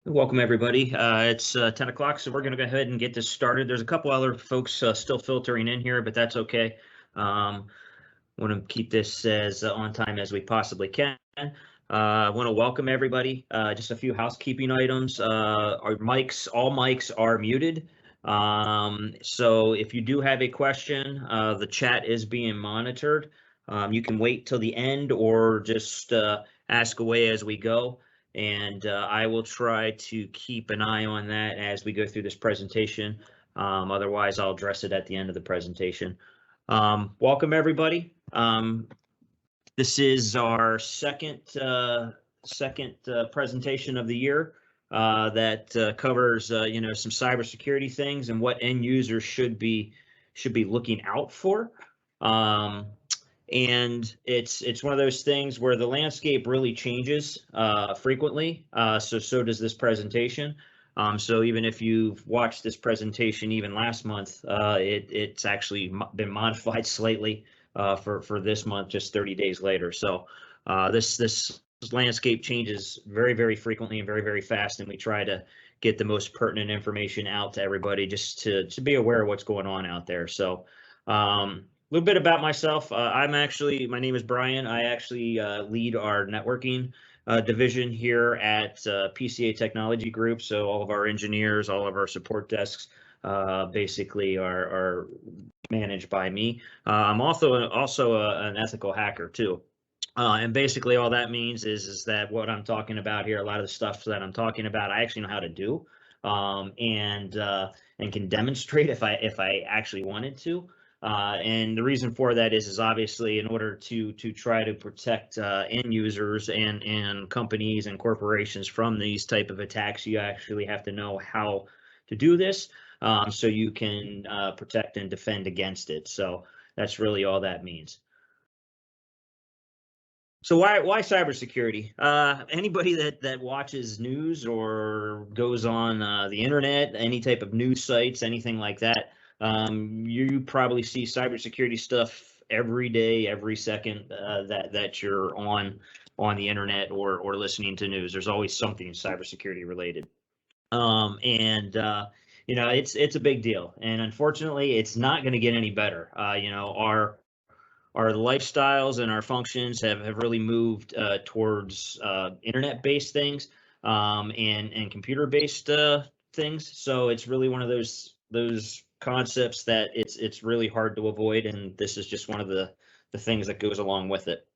Welcome, everybody. It's 10 o'clock, so we're going to go ahead and get this started. There's a couple other folks still filtering in here, but that's okay. Want to keep this as on time as we possibly can. I want to welcome everybody. Just a few housekeeping items. Our mics, all mics are muted. So if you do have a question, the chat is being monitored. You can wait till the end or just ask away as we go. And I will try to keep an eye on that as we go through this presentation. Otherwise, I'll address it at the end of the presentation. Welcome, everybody. This is our second presentation of the year that covers some cybersecurity things and what end users should be looking out for. And it's one of those things where the landscape really changes frequently. So does this presentation. So even if you've watched this presentation even last month, it's actually been modified slightly for this month, just 30 days later. So this landscape changes very, very frequently and very, very fast, and we try to get the most pertinent information out to everybody just to be aware of what's going on out there. So a little bit about myself. My name is Brian. I actually lead our networking division here at PCA Technology Group. So all of our engineers, all of our support desks basically are managed by me. I'm also an ethical hacker too. And basically all that means is that what I'm talking about here, a lot of the stuff that I'm talking about, I actually know how to do and can demonstrate if I actually wanted to. And the reason for that is obviously in order to try to protect end users and companies and corporations from these type of attacks, you actually have to know how to do this so you can protect and defend against it. So that's really all that means. So why cybersecurity? Anybody that watches news or goes on the internet, any type of news sites, anything like that, you probably see cybersecurity stuff every day, every second that you're on the internet or listening to news. There's always something cybersecurity related, it's a big deal, and unfortunately, it's not going to get any better. Our lifestyles and our functions have really moved towards internet-based things and computer-based things. So it's really one of those concepts that it's really hard to avoid, and this is just one of the things that goes along with it.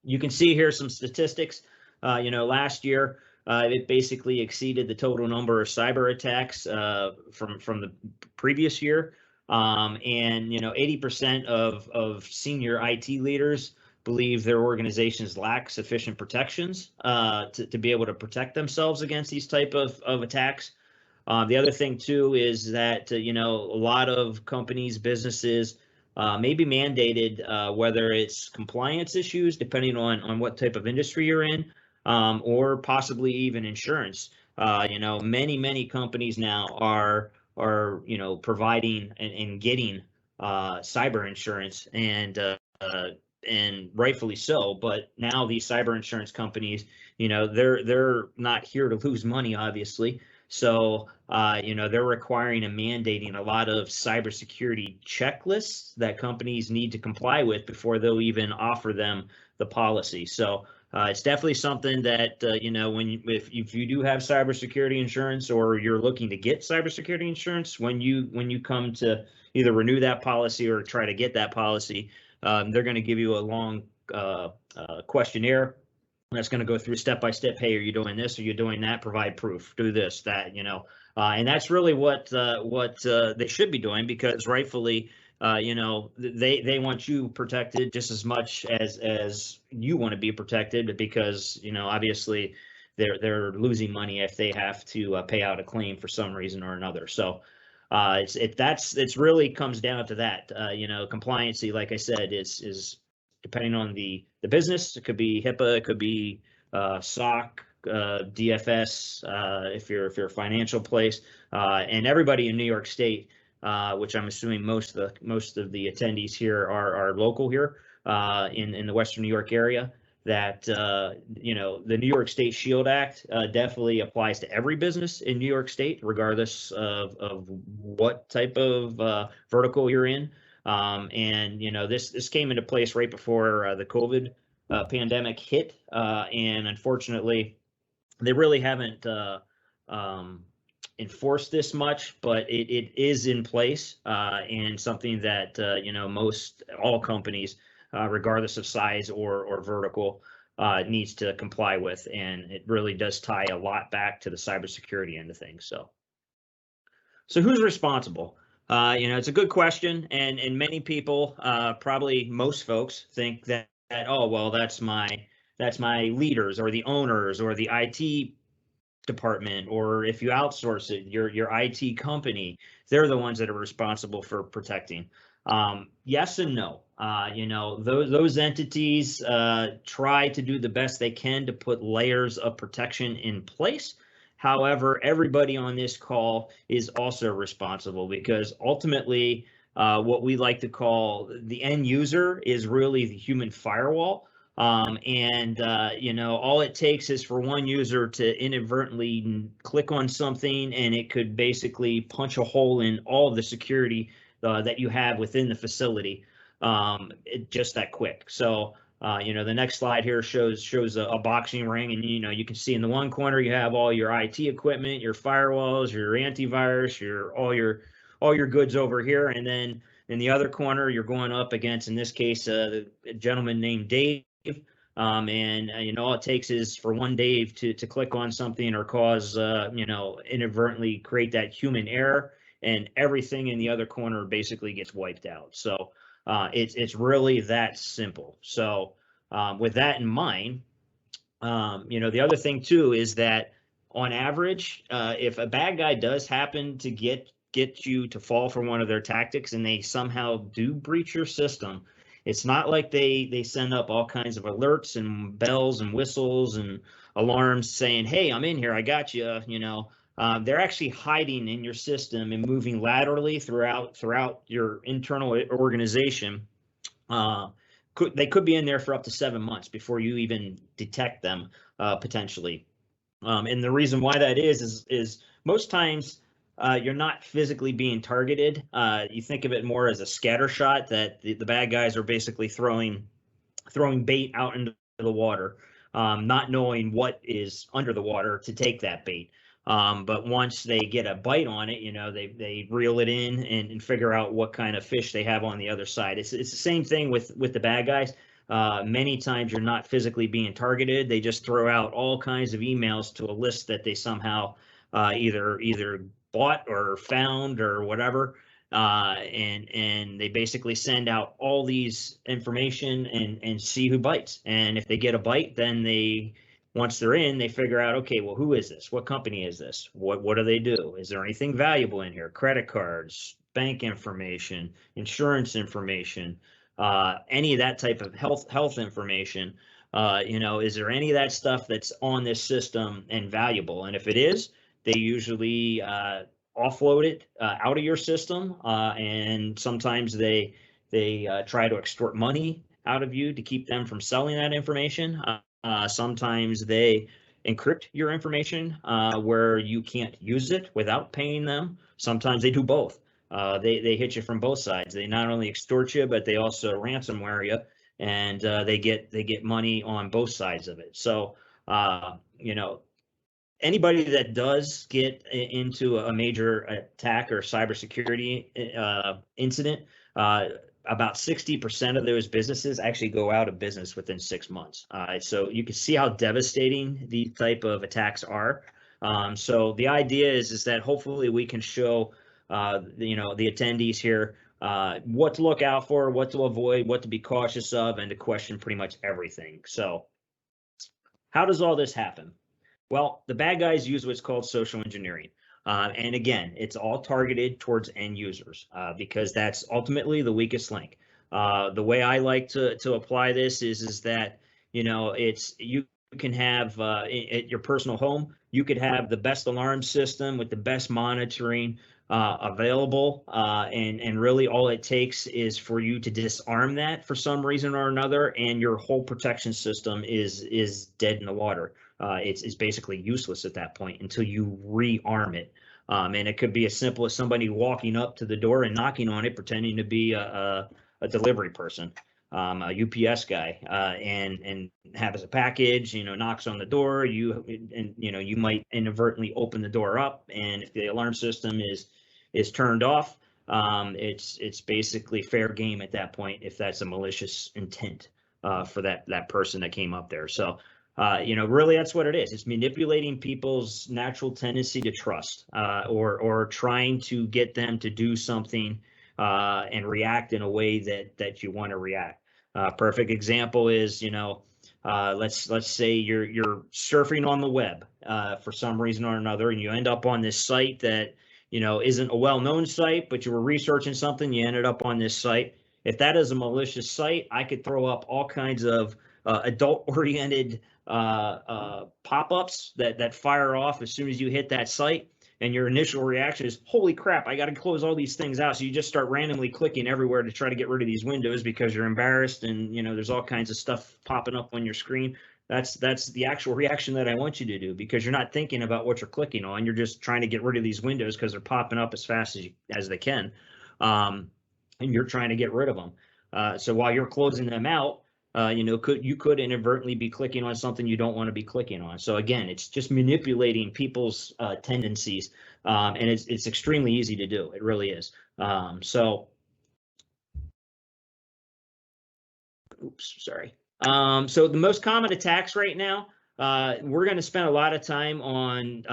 You can see here some statistics. Last year it basically exceeded the total number of cyber attacks from the previous year. And 80% of senior IT leaders believe their organizations lack sufficient protections to be able to protect themselves against these type of attacks. The other thing too is that a lot of companies, businesses may be mandated, whether it's compliance issues, depending on what type of industry you're in, or possibly even insurance. Many companies now are providing and getting cyber insurance, and rightfully so. But now these cyber insurance companies, they're not here to lose money, obviously. So they're requiring and mandating a lot of cybersecurity checklists that companies need to comply with before they'll even offer them the policy. So it's definitely something that if you do have cybersecurity insurance, or you're looking to get cybersecurity insurance, when you come to either renew that policy or try to get that policy, they're going to give you a long questionnaire that's going to go through step by step. Hey, are you doing this? Are you doing that? Provide proof. Do this, that. And that's really what they should be doing, because rightfully, they want you protected just as much as you want to be protected, because obviously they're losing money if they have to pay out a claim for some reason or another. So it's really comes down to that. Compliancy, like I said, is depending on the business. It could be HIPAA, it could be SOC, DFS, if you're a financial place, and everybody in New York State, which I'm assuming most of the attendees here are local here in the Western New York area. that the New York State Shield Act definitely applies to every business in New York State, regardless of what type of vertical you're in. And this came into place right before the COVID pandemic hit, and unfortunately, they really haven't enforced this much, but it is in place, and something that most all companies, regardless of size or vertical, needs to comply with, and it really does tie a lot back to the cybersecurity end of things. So who's responsible? It's a good question, and many people, probably most folks, think that oh well, that's my leaders or the owners or the IT department, or if you outsource it, your IT company, they're the ones that are responsible for protecting. Yes and no. Those entities try to do the best they can to put layers of protection in place. However, everybody on this call is also responsible, because ultimately, what we like to call the end user is really the human firewall. All it takes is for one user to inadvertently click on something, and it could basically punch a hole in all of the security that you have within the facility, just that quick. So, the next slide here shows a boxing ring, and you can see in the one corner you have all your IT equipment, your firewalls, your antivirus, all your goods over here, and then in the other corner you're going up against, in this case, a gentleman named Dave. All it takes is for one Dave to click on something or cause inadvertently create that human error, and everything in the other corner basically gets wiped out. So it's really that simple. So with that in mind, the other thing too is that on average, if a bad guy does happen to get you to fall for one of their tactics and they somehow do breach your system, it's not like they send up all kinds of alerts and bells and whistles and alarms saying, "Hey, I'm in here, I got you." They're actually hiding in your system and moving laterally throughout your internal organization. They could be in there for up to 7 months before you even detect them, potentially. And the reason why that is most times you're not physically being targeted. You think of it more as a scatter shot, that the bad guys are basically throwing bait out into the water, not knowing what is under the water to take that bait. But once they get a bite on it, they reel it in and figure out what kind of fish they have on the other side. It's the same thing with the bad guys. Many times you're not physically being targeted. They just throw out all kinds of emails to a list that they somehow either bought or found or whatever. And they basically send out all these information and see who bites. And if they get a bite, then once they're in, they figure out, okay, well, who is this? What company is this? What do they do? Is there anything valuable in here? Credit cards, bank information, insurance information, any of that type of health information. Is there any of that stuff that's on this system and valuable? And if it is, they usually offload it out of your system, and sometimes they try to extort money out of you to keep them from selling that information. Sometimes they encrypt your information where you can't use it without paying them. Sometimes they do both. They hit you from both sides. They not only extort you, but they also ransomware you, and they get money on both sides of it. So anybody that does get into a major attack or cybersecurity incident, about 60% of those businesses actually go out of business within 6 months. So you can see how devastating these type of attacks are. So the idea is that hopefully we can show the attendees here what to look out for, what to avoid, what to be cautious of, and to question pretty much everything. So how does all this happen? Well, the bad guys use what's called social engineering. And again, it's all targeted towards end users because that's ultimately the weakest link. The way I like to apply this is that, you can have at your personal home, you could have the best alarm system with the best monitoring, available, and really all it takes is for you to disarm that for some reason or another, and your whole protection system is dead in the water. It's basically useless at that point until you rearm it. And it could be as simple as somebody walking up to the door and knocking on it, pretending to be a delivery person, a UPS guy, and has a package, knocks on the door. You might inadvertently open the door up, and if the alarm system is turned off, it's basically fair game at that point if that's a malicious intent for that person that came up there. So really that's what it is. It's manipulating people's natural tendency to trust, or trying to get them to do something and react in a way that you want to react. Perfect example is, let's say you're surfing on the web for some reason or another, and you end up on this site that isn't a well-known site, but you were researching something, you ended up on this site. If that is a malicious site, I could throw up all kinds of adult-oriented pop-ups that fire off as soon as you hit that site, and your initial reaction is, holy crap, I got to close all these things out. So you just start randomly clicking everywhere to try to get rid of these windows because you're embarrassed, and there's all kinds of stuff popping up on your screen. That's the actual reaction that I want you to do, because you're not thinking about what you're clicking on. You're just trying to get rid of these windows because they're popping up as fast as they can, and you're trying to get rid of them. So while you're closing them out, you could inadvertently be clicking on something you don't want to be clicking on. So again, it's just manipulating people's tendencies, and it's extremely easy to do. It really is. So the most common attacks right now, we're going to spend a lot of time on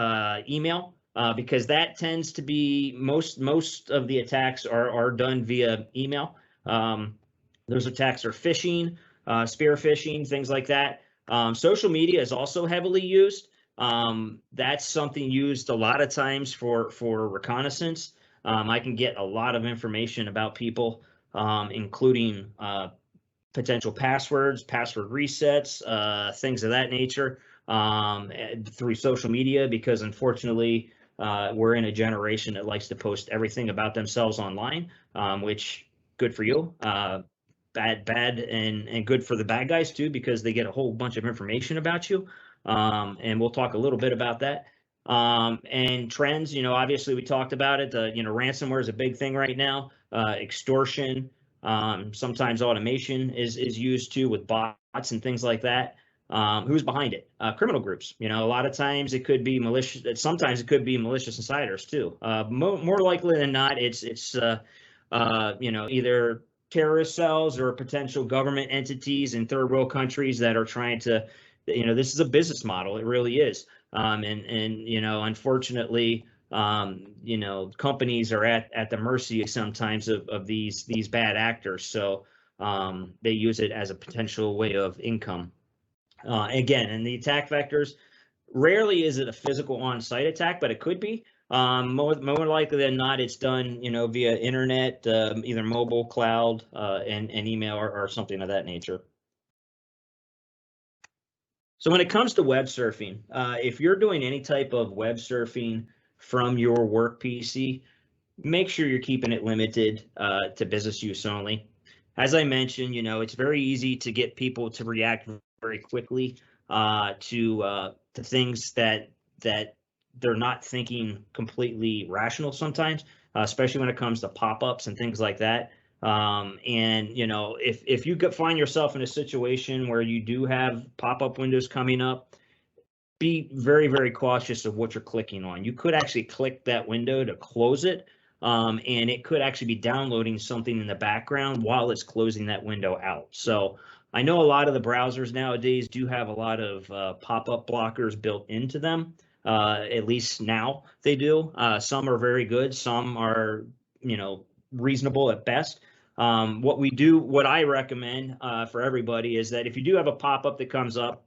email, because that tends to be most of the attacks are done via email. Those attacks are phishing, spearfishing, things like that. Social media is also heavily used. That's something used a lot of times for reconnaissance. I can get a lot of information about people, including potential passwords, password resets, things of that nature, through social media, because unfortunately we're in a generation that likes to post everything about themselves online, which good for you. Bad and good for the bad guys too, because they get a whole bunch of information about you. And we'll talk a little bit about that. And trends, obviously we talked about it. Ransomware is a big thing right now. Extortion, sometimes automation is used too, with bots and things like that. Who's behind it? Criminal groups. A lot of times it could be malicious. Sometimes it could be malicious insiders too. More likely than not, it's either terrorist cells or potential government entities in third world countries that are trying to, this is a business model. It really is. Unfortunately, companies are at the mercy sometimes of these bad actors. So they use it as a potential way of income. Again, and the attack vectors, rarely is it a physical on-site attack, but it could be. More likely than not, it's done, via internet, either mobile, cloud, and email or something of that nature. So when it comes to web surfing, if you're doing any type of web surfing from your work PC, make sure you're keeping it limited to business use only. As I mentioned, it's very easy to get people to react very quickly to things that they're not thinking completely rational sometimes, especially when it comes to pop-ups and things like that. If you could find yourself in a situation where you do have pop-up windows coming up, be very, very cautious of what you're clicking on. You could actually click that window to close it, and it could actually be downloading something in the background while it's closing that window out. So I know a lot of the browsers nowadays do have a lot of pop-up blockers built into them. At least now they do. Some are very good. Some are, reasonable at best. What I recommend for everybody is that if you do have a pop-up that comes up,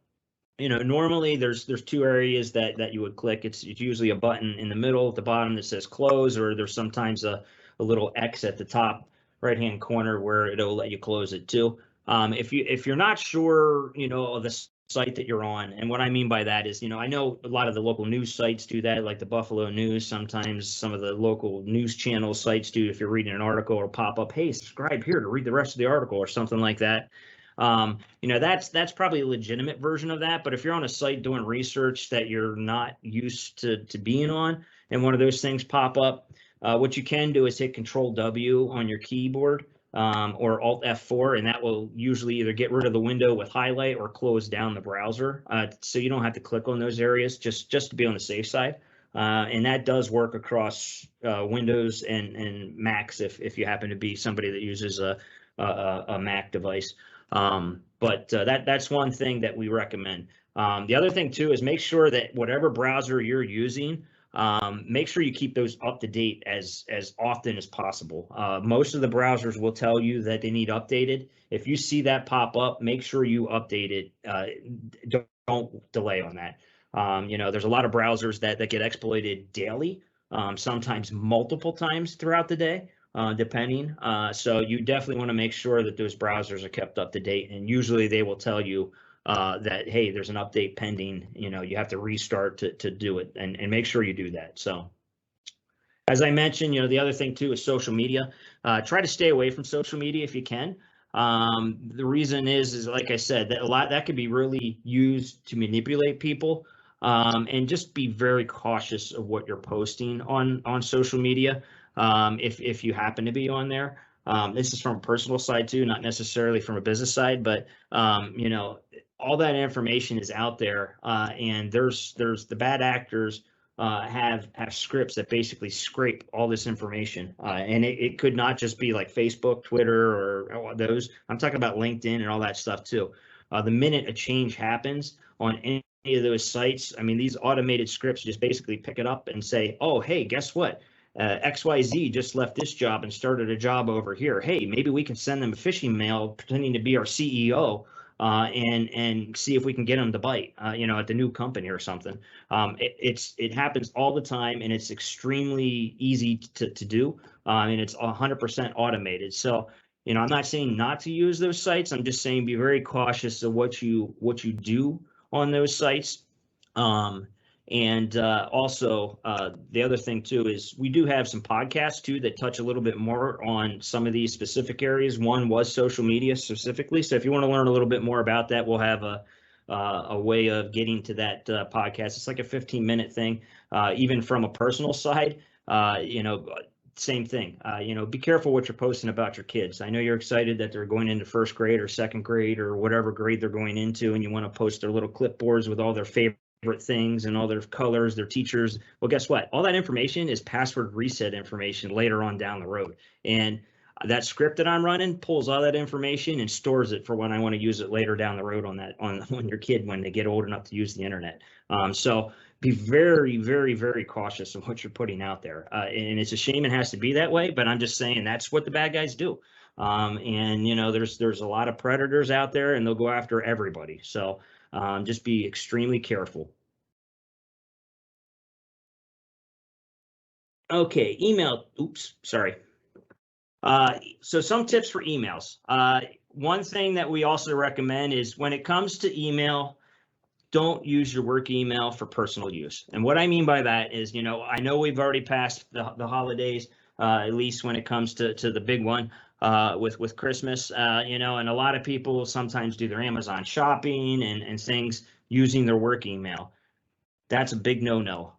normally there's two areas that you would click. It's usually a button in the middle at the bottom that says close, or there's sometimes a little X at the top right-hand corner where it'll let you close it too. If you're not sure, of the site that you're on. And what I mean by that is, I know a lot of the local news sites do that, like the Buffalo News. Sometimes some of the local news channel sites do. If you're reading an article, it'll pop up, hey, subscribe here to read the rest of the article or something like that. That's probably a legitimate version of that. But if you're on a site doing research that you're not used to being on, and one of those things pop up, what you can do is hit Control W on your keyboard, or Alt F4, and that will usually either get rid of the window with highlight or close down the browser. So you don't have to click on those areas, just to be on the safe side. And that does work across Windows and Macs if you happen to be somebody that uses a Mac device. But that's one thing that we recommend. The other thing too is make sure that whatever browser you're using, make sure you keep those up to date as often as possible. Most of the browsers will tell you that they need updated. If you see that pop up, make sure you update it. Don't delay on that. There's a lot of browsers that get exploited daily, sometimes multiple times throughout the day, depending. So you definitely want to make sure that those browsers are kept up to date, and usually they will tell you that, hey, there's an update pending, you have to restart to do it, and make sure you do that. So as I mentioned, the other thing too is social media. Try to stay away from social media if you can. The reason is like I said, that a lot that could be really used to manipulate people, and just be very cautious of what you're posting on social media. If you happen to be on there. This is from a personal side too, not necessarily from a business side, but all that information is out there, and there's the bad actors have scripts that basically scrape all this information, and it could not just be like Facebook, Twitter, or those. I'm talking about LinkedIn and all that stuff too. The minute a change happens on any of those sites, I mean, these automated scripts just basically pick it up and say, oh, hey, guess what? XYZ just left this job and started a job over here. Hey, maybe we can send them a phishing mail pretending to be our CEO, and see if we can get them to bite, at the new company or something. It happens all the time, and it's extremely easy to do, and it's 100% automated. So, I'm not saying not to use those sites. I'm just saying be very cautious of what you do on those sites. And also, the other thing too is we do have some podcasts too that touch a little bit more on some of these specific areas. One was social media specifically. So if you want to learn a little bit more about that, we'll have a way of getting to that podcast. It's like a 15-minute thing. Even from a personal side, same thing. Be careful what you're posting about your kids. I know you're excited that they're going into first grade or second grade or whatever grade they're going into, and you want to post their little clipboards with all their favorite things and all their colors, their teachers. Well, guess what? All that information is password reset information later on down the road. And that script that I'm running pulls all that information and stores it for when I want to use it later down the road on your kid when they get old enough to use the internet. So be very, very, very cautious of what you're putting out there. And it's a shame it has to be that way, but I'm just saying that's what the bad guys do. And there's a lot of predators out there, and they'll go after everybody. So just be extremely careful. Okay, email. Oops, sorry. So some tips for emails. One thing that we also recommend is when it comes to email, don't use your work email for personal use. And what I mean by that is, I know we've already passed the holidays, at least when it comes to the big one. With Christmas, and a lot of people sometimes do their Amazon shopping and things using their work email. That's a big no-no,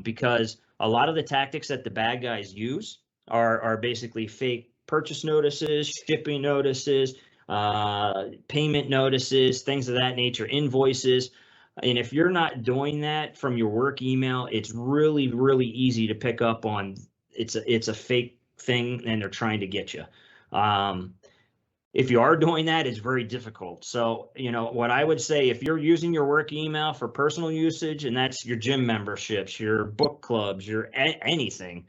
because a lot of the tactics that the bad guys use are basically fake purchase notices, shipping notices, payment notices, things of that nature, invoices. And if you're not doing that from your work email, it's really, really easy to pick up on it's a fake thing and they're trying to get you. If you are doing that, it's very difficult. So, what I would say, if you're using your work email for personal usage, and that's your gym memberships, your book clubs, your anything,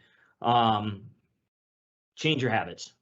change your habits,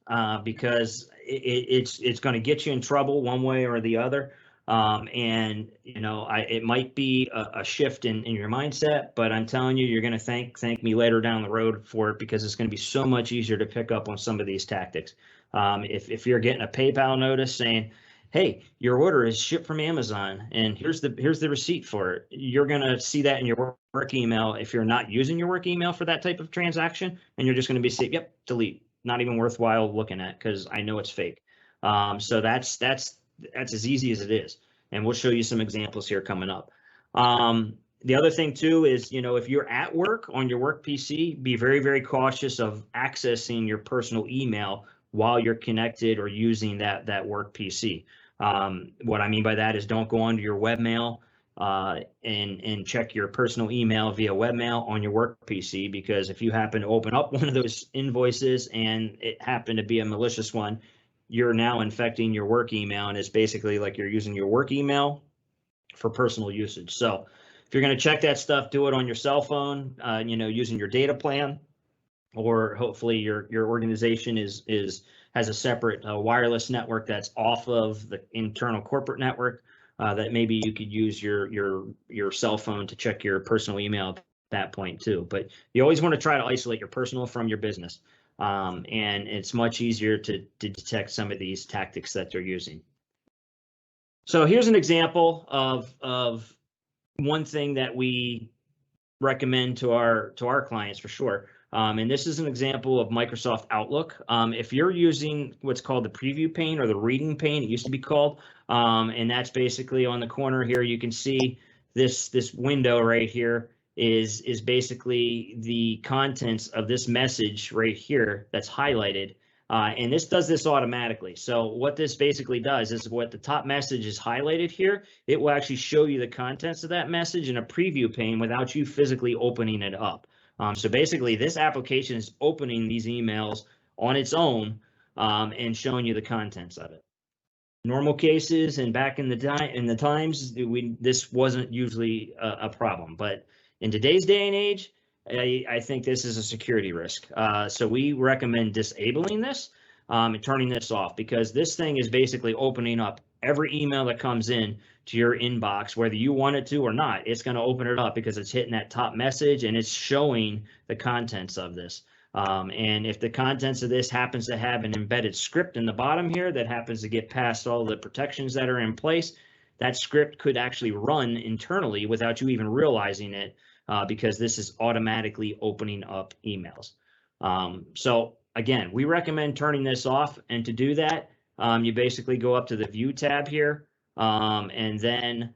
because it's going to get you in trouble one way or the other. And it might be a shift in your mindset, but I'm telling you, you're going to thank me later down the road for it, because it's going to be so much easier to pick up on some of these tactics. If you're getting a PayPal notice saying, hey, your order is shipped from Amazon, and here's the receipt for it. You're gonna see that in your work email if you're not using your work email for that type of transaction, and you're just gonna be saying, yep, delete. Not even worthwhile looking at because I know it's fake. So that's as easy as it is, and we'll show you some examples here coming up. The other thing too is, if you're at work on your work PC, be very, very cautious of accessing your personal email while you're connected or using that work PC. What I mean by that is don't go onto your webmail and check your personal email via webmail on your work PC, because if you happen to open up one of those invoices and it happened to be a malicious one, you're now infecting your work email, and it's basically like you're using your work email for personal usage. So if you're going to check that stuff, do it on your cell phone, using your data plan, or hopefully your organization has a separate wireless network that's off of the internal corporate network, that maybe you could use your cell phone to check your personal email at that point too. But you always want to try to isolate your personal from your business, and it's much easier to detect some of these tactics that they're using. So here's an example of one thing that we recommend to our clients for sure. And this is an example of Microsoft Outlook. If you're using what's called the preview pane or the reading pane, it used to be called, and that's basically on the corner here. You can see this window right here is basically the contents of this message right here that's highlighted. And this does this automatically. So what this basically does is, what the top message is highlighted here, it will actually show you the contents of that message in a preview pane without you physically opening it up. So basically, this application is opening these emails on its own, and showing you the contents of it. Normal cases and back in the times, this wasn't usually a problem, but in today's day and age, I think this is a security risk. So we recommend disabling this and turning this off, because this thing is basically opening up every email that comes in to your inbox, whether you want it to or not. It's going to open it up because it's hitting that top message and it's showing the contents of this. And if the contents of this happens to have an embedded script in the bottom here that happens to get past all the protections that are in place, that script could actually run internally without you even realizing it, because this is automatically opening up emails. So again, we recommend turning this off. And to do that, you basically go up to the View tab here, and then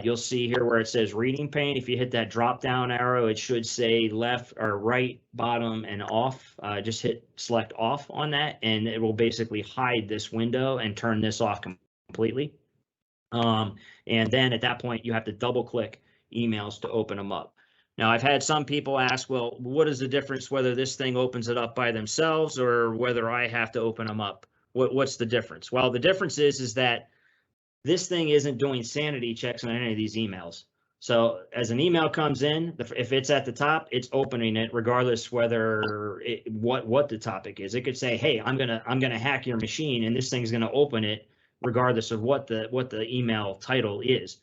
you'll see here where it says Reading Pane. If you hit that drop-down arrow, it should say left or right, bottom, and off. Just hit select off on that, and it will basically hide this window and turn this off completely. And then at that point, you have to double-click emails to open them up. Now, I've had some people ask, well, what is the difference whether this thing opens it up by themselves or whether I have to open them up? What's the difference? Well, the difference is that this thing isn't doing sanity checks on any of these emails. So as an email comes in, if it's at the top, it's opening it regardless whether what the topic is. It could say, hey, I'm gonna hack your machine, and this thing's gonna open it regardless of what the email title is.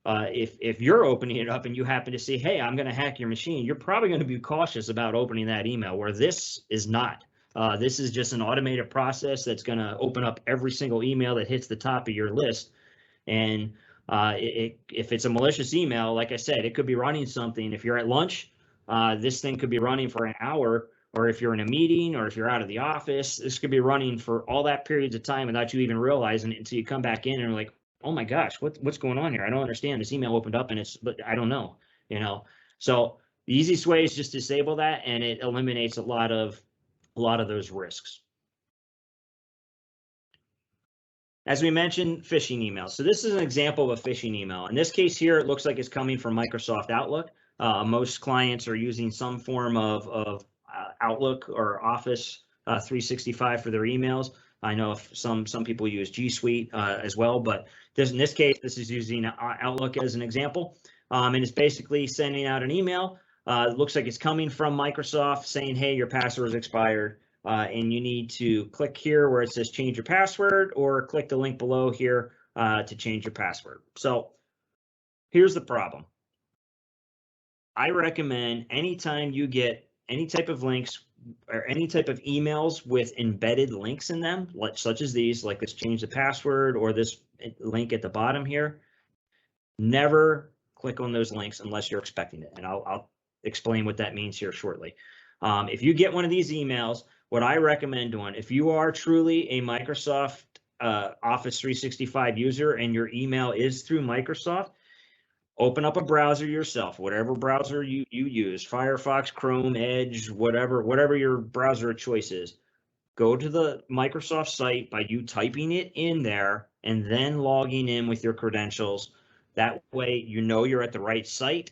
If you're opening it up and you happen to see, hey, I'm going to hack your machine, you're probably going to be cautious about opening that email, where this is not. This is just an automated process that's going to open up every single email that hits the top of your list. And if it's a malicious email, like I said, it could be running something. If you're at lunch, this thing could be running for an hour, or if you're in a meeting, or if you're out of the office, this could be running for all that periods of time without you even realizing it until you come back in and are like, oh my gosh, what's going on here? I don't understand. This email opened up and but I don't know, So the easiest way is just disable that, and it eliminates a lot of those risks. As we mentioned, phishing emails. So this is an example of a phishing email. In this case here, it looks like it's coming from Microsoft Outlook. Most clients are using some form of Outlook or Office 365 for their emails. I know some people use G Suite as well, but in this case, this is using Outlook as an example. And it's basically sending out an email. It looks like it's coming from Microsoft saying, hey, your password is expired. And you need to click here where it says change your password, or click the link below here to change your password. So here's the problem. I recommend anytime you get any type of links or any type of emails with embedded links in them, such as these, like this change the password or this link at the bottom here, never click on those links unless you're expecting it. And I'll explain what that means here shortly. If you get one of these emails, what I recommend doing, if you are truly a Microsoft Office 365 user and your email is through Microsoft, open up a browser yourself, whatever browser you use, Firefox, Chrome, Edge, whatever your browser of choice is. Go to the Microsoft site by you typing it in there and then logging in with your credentials. That way you know you're at the right site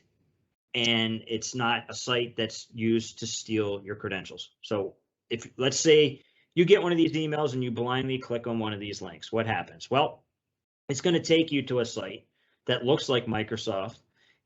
and it's not a site that's used to steal your credentials. So if, let's say you get one of these emails and you blindly click on one of these links, what happens? Well, it's going to take you to a site that looks like Microsoft,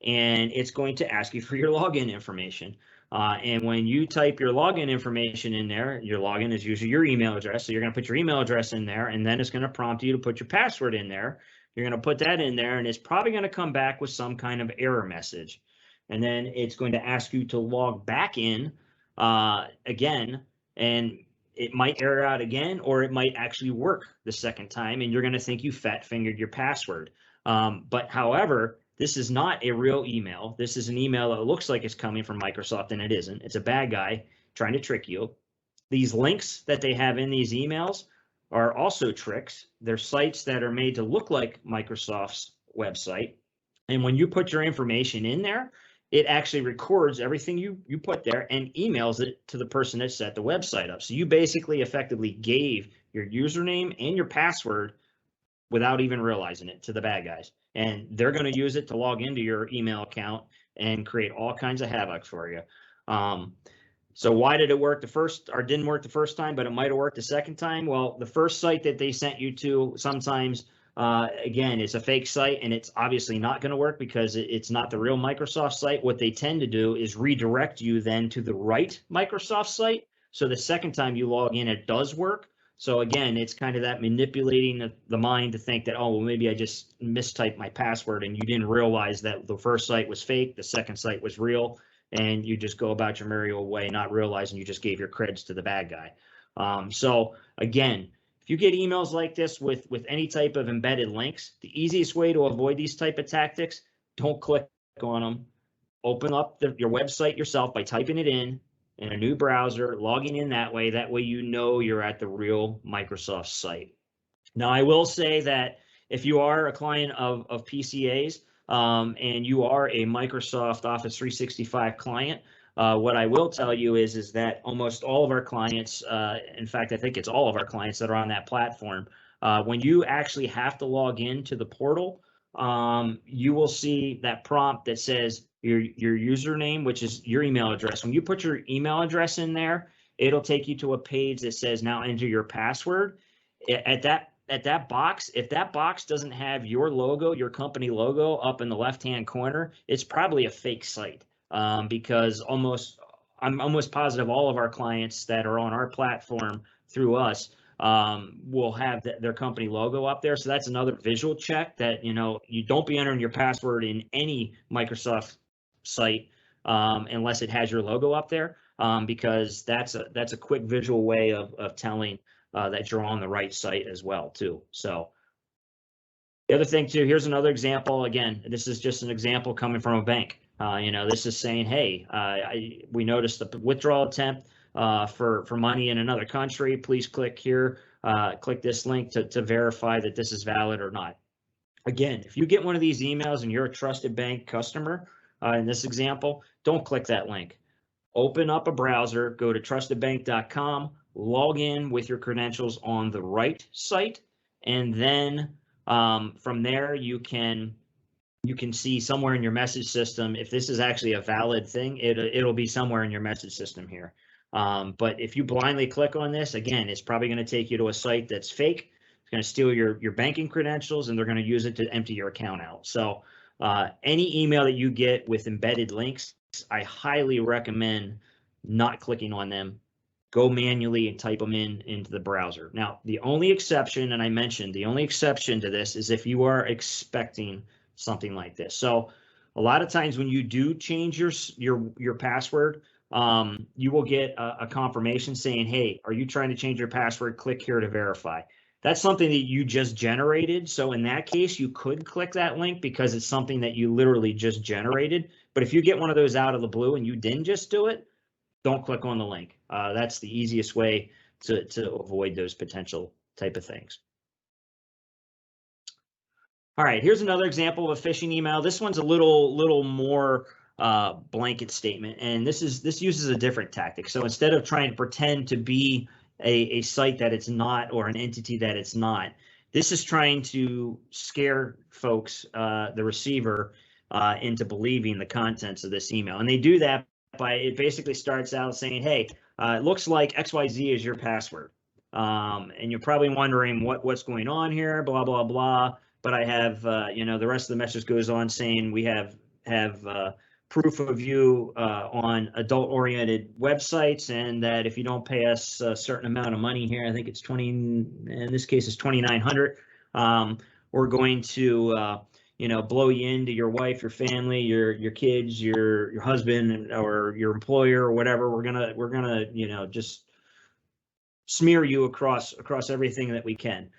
and it's going to ask you for your login information. And when you type your login information in there, your login is usually your email address. So you're going to put your email address in there, and then it's going to prompt you to put your password in there. You're going to put that in there, and it's probably going to come back with some kind of error message. And then it's going to ask you to log back in again, and it might error out again, or it might actually work the second time, and you're going to think you fat-fingered your password. But however, this is not a real email. This is an email that looks like it's coming from Microsoft, and it isn't. It's a bad guy trying to trick you. These links that they have in these emails are also tricks. They're sites that are made to look like Microsoft's website. And when you put your information in there, it actually records everything you put there and emails it to the person that set the website up. So you basically effectively gave your username and your password without even realizing it to the bad guys. And they're going to use it to log into your email account and create all kinds of havoc for you. So why did it work the first, or didn't work the first time, but it might have worked the second time? Well, the first site that they sent you to sometimes, again, it's a fake site, and it's obviously not going to work because it's not the real Microsoft site. What they tend to do is redirect you then to the right Microsoft site. So the second time you log in, it does work. So again, it's kind of that manipulating the mind to think that, oh, well, maybe I just mistyped my password and you didn't realize that the first site was fake, the second site was real, and you just go about your merry old way, not realizing you just gave your creds to the bad guy. So again, if you get emails like this with any type of embedded links, the easiest way to avoid these type of tactics, don't click on them. Open up your website yourself by typing it in a new browser, logging in that way. That way you know you're at the real Microsoft site. Now, I will say that if you are a client of PCAs and you are a Microsoft Office 365 client, what I will tell you is that almost all of our clients, in fact, I think it's all of our clients that are on that platform, when you actually have to log into the portal, you will see that prompt that says your username, which is your email address. When you put your email address in there, it'll take you to a page that says now enter your password. At that box, if that box doesn't have your logo, your company logo up in the left-hand corner, it's probably a fake site. Because I'm almost positive all of our clients that are on our platform through us will have their company logo up there. So that's another visual check that, you don't be entering your password in any Microsoft site unless it has your logo up there, because that's a quick visual way of telling that you're on the right site as well too. So the other thing too, here's another example. Again, this is just an example coming from a bank. This is saying, hey, we noticed the withdrawal attempt for money in another country. Please click here, click this link to verify that this is valid or not. Again, if you get one of these emails and you're a trusted bank customer, in this example, don't click that link. Open up a browser, go to trustedbank.com, log in with your credentials on the right site, and then from there you can see somewhere in your message system if this is actually a valid thing. It'll be somewhere in your message system here. But if you blindly click on this, again, it's probably going to take you to a site that's fake. It's going to steal your banking credentials, and they're going to use it to empty your account out. So any email that you get with embedded links, I highly recommend not clicking on them. Go manually and type them into the browser. Now, the only exception, and I mentioned the only exception to this, is if you are expecting something like this. So a lot of times when you do change your password, you will get a confirmation saying, hey, are you trying to change your password? Click here to verify. That's something that you just generated. So in that case, you could click that link because it's something that you literally just generated. But if you get one of those out of the blue and you didn't just do it, don't click on the link. That's the easiest way to avoid those potential type of things. All right, here's another example of a phishing email. This one's a little more blanket statement, and this uses a different tactic. So instead of trying to pretend to be a site that it's not or an entity that it's not, this is trying to scare folks, the receiver, into believing the contents of this email. And they do that by, it basically starts out saying, hey, it looks like XYZ is your password. And you're probably wondering what's going on here, blah, blah, blah. But I have, the rest of the message goes on saying we have proof of you on adult-oriented websites, and that if you don't pay us a certain amount of money here, I think it's in this case it's $2,900, we're going to, blow you into your wife, your family, your kids, your husband, or your employer, or whatever. We're gonna, just smear you across everything that we can.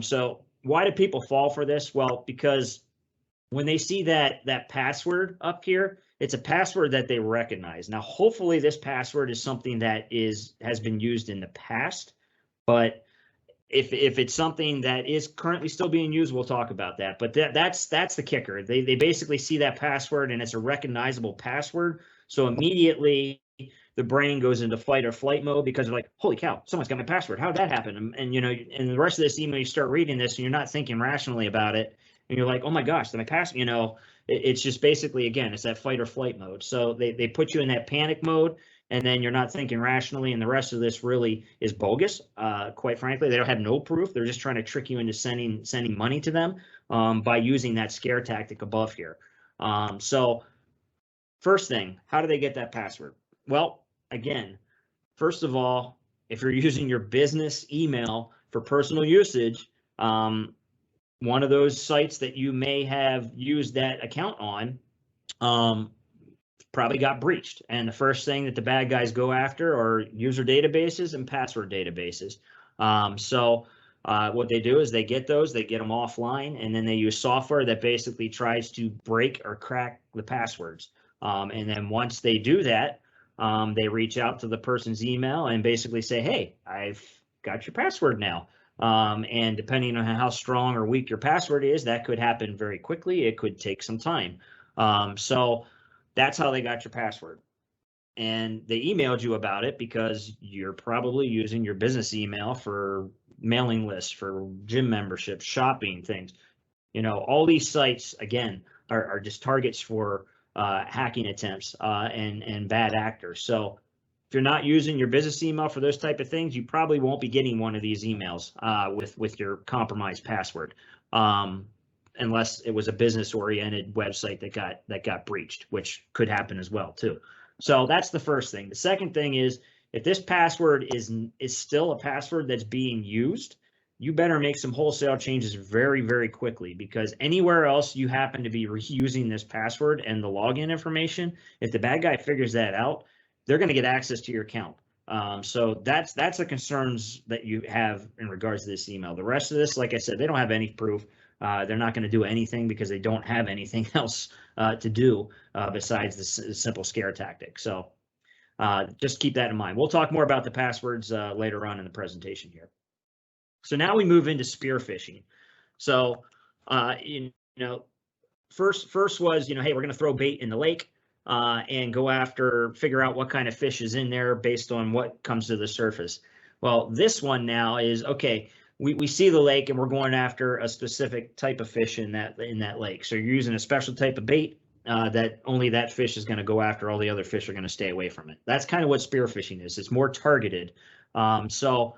So why do people fall for this? Well, because when they see that password up here, it's a password that they recognize. Now, hopefully this password is something that has been used in the past, but if it's something that is currently still being used, we'll talk about that. But that's the kicker. They basically see that password and it's a recognizable password. So immediately the brain goes into fight or flight mode because they're like, holy cow, someone's got my password. How did that happen? And in the rest of this email, you start reading this and you're not thinking rationally about it. And you're like, oh my gosh, my password, it's just basically, again, it's that fight or flight mode. So they put you in that panic mode, and then you're not thinking rationally. And the rest of this really is bogus. Quite frankly, they don't have no proof. They're just trying to trick you into sending money to them by using that scare tactic above here. So first thing, how do they get that password? Well, again, first of all, if you're using your business email for personal usage, one of those sites that you may have used that account on probably got breached. And the first thing that the bad guys go after are user databases and password databases. So what they do is they get them offline, and then they use software that basically tries to break or crack the passwords. And then once they do that, they reach out to the person's email and basically say, hey, I've got your password now. And depending on how strong or weak your password is, that could happen very quickly. It could take some time. So that's how they got your password. And they emailed you about it because you're probably using your business email for mailing lists, for gym memberships, shopping things. All these sites, again, are just targets for hacking attempts and bad actors. So if you're not using your business email for those type of things, you probably won't be getting one of these emails with your compromised password, unless it was a business-oriented website that got breached, which could happen as well too. So that's the first thing. The second thing is, if this password is still a password that's being used, you better make some wholesale changes very, very quickly, because anywhere else you happen to be reusing this password and the login information, if the bad guy figures that out, they're going to get access to your account. So that's the concerns that you have in regards to this email. The rest of this, like I said, they don't have any proof. They're not going to do anything because they don't have anything else to do besides the simple scare tactic. So just keep that in mind. We'll talk more about the passwords later on in the presentation here. So now we move into spearfishing. So first was, hey, we're going to throw bait in the lake and figure out what kind of fish is in there based on what comes to the surface. Well, this one now is, okay, we see the lake and we're going after a specific type of fish in that lake. So you're using a special type of bait that only that fish is going to go after. All the other fish are going to stay away from it. That's kind of what spearfishing is. It's more targeted. So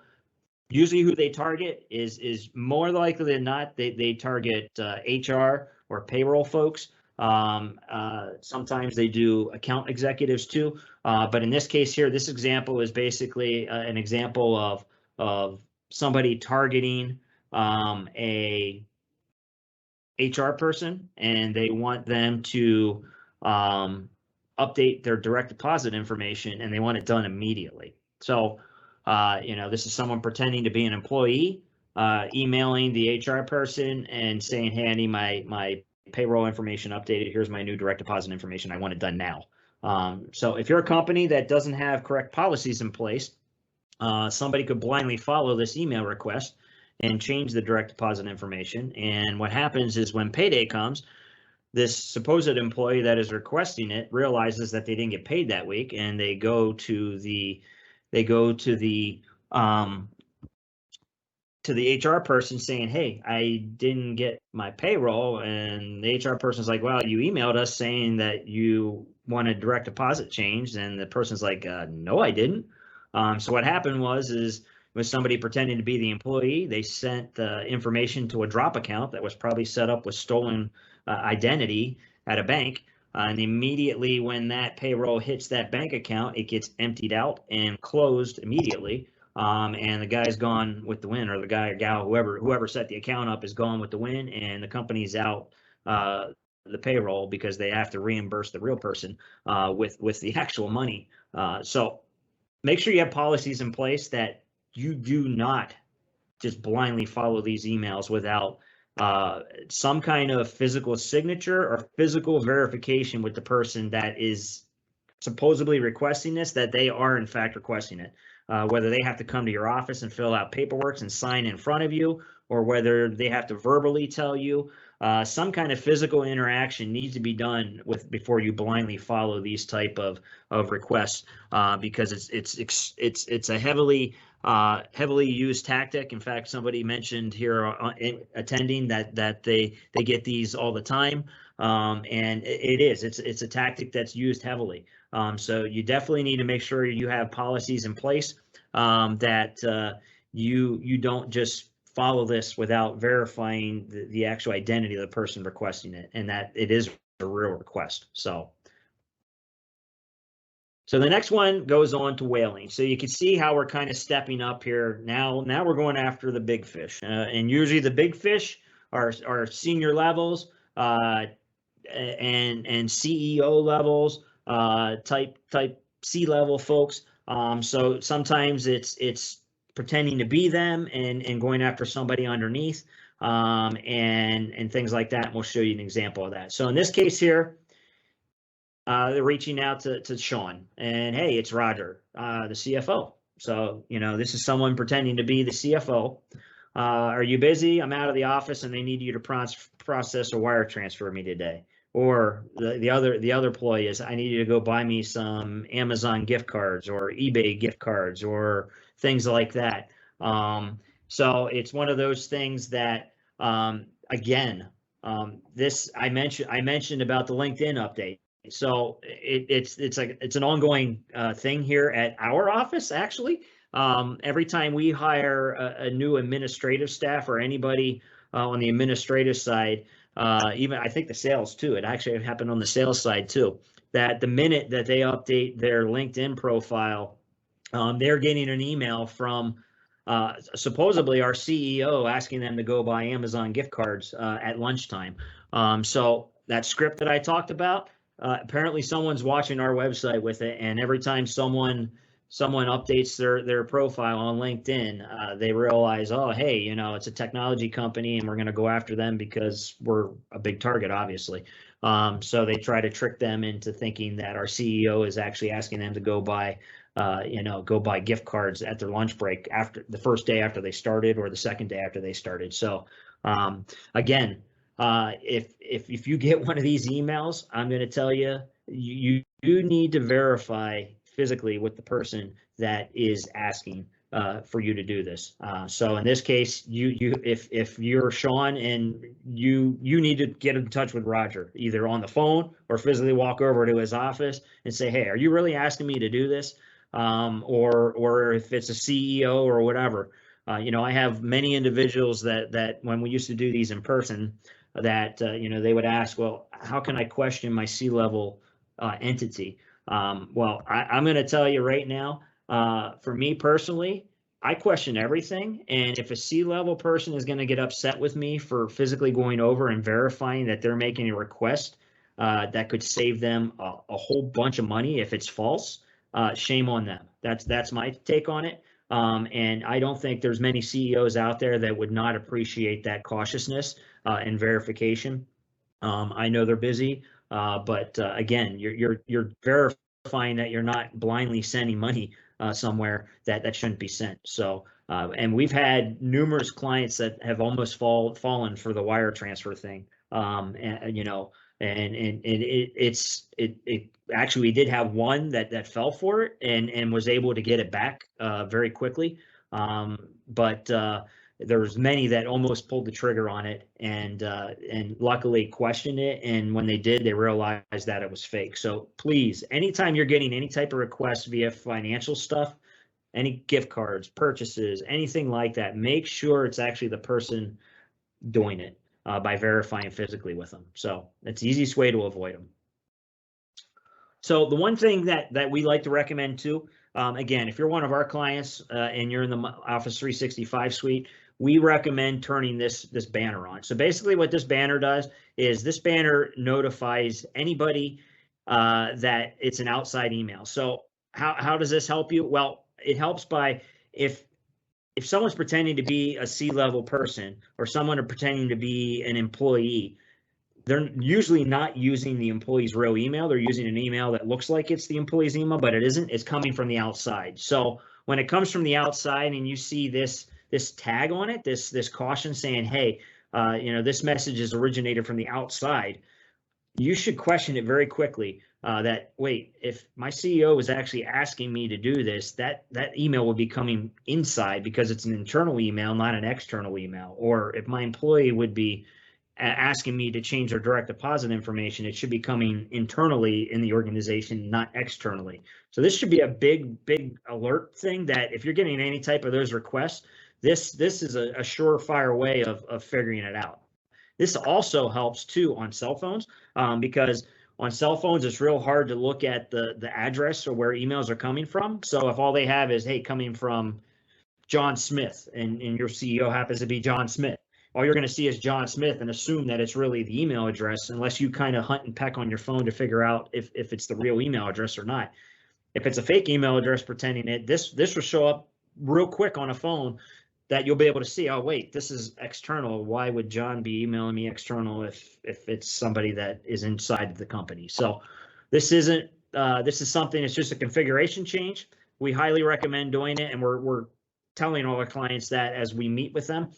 usually who they target is more likely than not, they target HR or payroll folks. Sometimes they do account executives too. But in this case here, this example is basically an example of somebody targeting a HR person, and they want them to update their direct deposit information and they want it done immediately. So, this is someone pretending to be an employee, emailing the HR person and saying, hey, I need my payroll information updated. Here's my new direct deposit information. I want it done now. So if you're a company that doesn't have correct policies in place, somebody could blindly follow this email request and change the direct deposit information. And what happens is when payday comes, this supposed employee that is requesting it realizes that they didn't get paid that week, and they go to the HR person saying, hey, I didn't get my payroll. And the HR person's like, well, you emailed us saying that you want a direct deposit change. And the person's like, no, I didn't. So what happened was somebody pretending to be the employee, they sent the information to a drop account that was probably set up with stolen identity at a bank. And immediately when that payroll hits that bank account, it gets emptied out and closed immediately. And the guy's gone with the win, or the guy or gal, whoever set the account up is gone with the win, and the company's out the payroll because they have to reimburse the real person with the actual money. So make sure you have policies in place that you do not just blindly follow these emails without some kind of physical signature or physical verification with the person that is supposedly requesting this, that they are in fact requesting it. Whether they have to come to your office and fill out paperwork and sign in front of you, or whether they have to verbally tell you, some kind of physical interaction needs to be done before you blindly follow these type of requests, because it's a heavily used tactic. In fact, somebody mentioned here attending that they get these all the time, and it's a tactic that's used heavily. So you definitely need to make sure you have policies in place that you don't just follow this without verifying the actual identity of the person requesting it, and that it is a real request. So the next one goes on to whaling. So you can see how we're kind of stepping up here. Now we're going after the big fish, and usually the big fish are senior levels and CEO levels, type C-level folks. So sometimes it's pretending to be them and going after somebody underneath, and things like that. And we'll show you an example of that. So in this case here, they're reaching out to Sean, and hey, it's Roger, the CFO. So, this is someone pretending to be the CFO. Are you busy? I'm out of the office and they need you to process a wire transfer me today. Or the other ploy is, I need you to go buy me some Amazon gift cards or eBay gift cards or things like that. So it's one of those things that, again, this I mentioned about the LinkedIn update. So it's an ongoing thing here at our office, actually. Every time we hire a new administrative staff or anybody on the administrative side, even I think the sales too, it actually happened on the sales side too, that the minute that they update their LinkedIn profile, they're getting an email from supposedly our CEO asking them to go buy Amazon gift cards at lunchtime. So that script that I talked about, apparently someone's watching our website with it, and every time someone updates their profile on LinkedIn, they realize, oh, hey, it's a technology company and we're going to go after them because we're a big target, obviously. So they try to trick them into thinking that our CEO is actually asking them to go buy gift cards at their lunch break after the first day after they started or the second day after they started. So again, if you get one of these emails, I'm going to tell you, you need to verify physically with the person that is asking for you to do this. So in this case, if you're Sean and you need to get in touch with Roger, either on the phone or physically walk over to his office and say, hey, are you really asking me to do this? Or if it's a CEO or whatever. I have many individuals that when we used to do these in person, that they would ask, well, how can I question my C-level entity? Well, I'm going to tell you right now, for me personally, I question everything. And if a C-level person is going to get upset with me for physically going over and verifying that they're making a request that could save them a whole bunch of money if it's false, shame on them. That's my take on it. And I don't think there's many CEOs out there that would not appreciate that cautiousness and verification. I know they're busy, but again, you're verifying that you're not blindly sending money somewhere that shouldn't be sent. So, and we've had numerous clients that have almost fallen for the wire transfer thing. And you know, and it actually, we did have one that fell for it and was able to get it back very quickly. But there's many that almost pulled the trigger on it and luckily questioned it. And when they did, they realized that it was fake. So please, anytime you're getting any type of request via financial stuff, any gift cards, purchases, anything like that, make sure it's actually the person doing it by verifying physically with them. So that's the easiest way to avoid them. So the one thing that we like to recommend too, again, if you're one of our clients and you're in the Office 365 suite, we recommend turning this banner on. So basically what this banner does is this banner notifies anybody that it's an outside email. So how does this help you? Well, it helps by if someone's pretending to be a C-level person or someone pretending to be an employee, they're usually not using the employee's real email. They're using an email that looks like it's the employee's email, but it isn't. It's coming from the outside. So when it comes from the outside and you see this tag on it, this caution saying, hey, this message is originated from the outside, you should question it very quickly. That wait, if my CEO is actually asking me to do this, that email will be coming inside because it's an internal email, not an external email. Or if my employee would be asking me to change their direct deposit information, it should be coming internally in the organization, not externally. So this should be a big alert thing that if you're getting any type of those requests, this is a surefire way of figuring it out. This also helps too on cell phones because on cell phones, it's real hard to look at the address or where emails are coming from. So if all they have is, hey, coming from John Smith and your CEO happens to be John Smith, all you're going to see is John Smith and assume that it's really the email address unless you kind of hunt and peck on your phone to figure out if it's the real email address or not. If it's a fake email address pretending it, this will show up real quick on a phone that you'll be able to see, oh, wait, this is external. Why would John be emailing me external if it's somebody that is inside the company? So this isn't, this is something, it's just a configuration change. We highly recommend doing it. And we're telling all our clients that as we meet with them,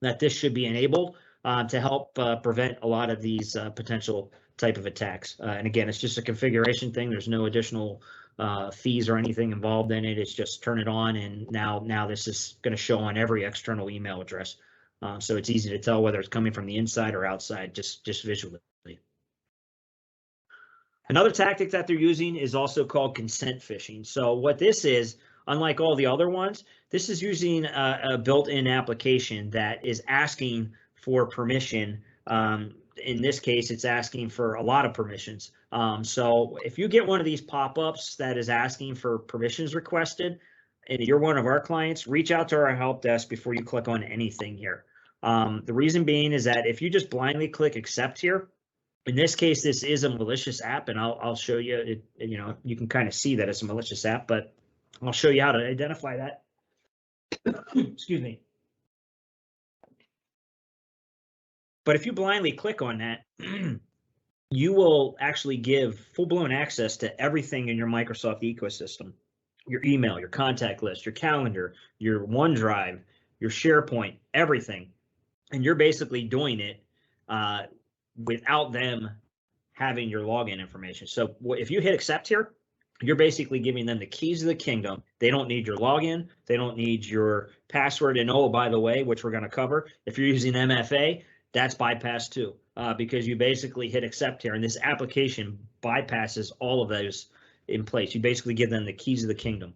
that this should be enabled to help prevent a lot of these potential type of attacks. And again, it's just a configuration thing. There's no additional fees or anything involved in it. It's just turn it on, and now this is going to show on every external email address. So it's easy to tell whether it's coming from the inside or outside, just visually. Another tactic that they're using is also called consent phishing. So what this is, unlike all the other ones, this is using a built-in application that is asking for permission. In this case, it's asking for a lot of permissions. So if you get one of these pop-ups that is asking for permissions requested, and you're one of our clients, reach out to our help desk before you click on anything here. The reason being is that if you just blindly click accept here, in this case, this is a malicious app, and I'll show you it. You can kind of see that it's a malicious app, but I'll show you how to identify that. Excuse me. But if you blindly click on that, you will actually give full-blown access to everything in your Microsoft ecosystem. Your email, your contact list, your calendar, your OneDrive, your SharePoint, everything. And you're basically doing it without them having your login information. So if you hit accept here, you're basically giving them the keys of the kingdom. They don't need your login. They don't need your password. And oh, by the way, which we're going to cover, if you're using MFA, that's bypassed too, because you basically hit accept here, and this application bypasses all of those in place. You basically give them the keys of the kingdom.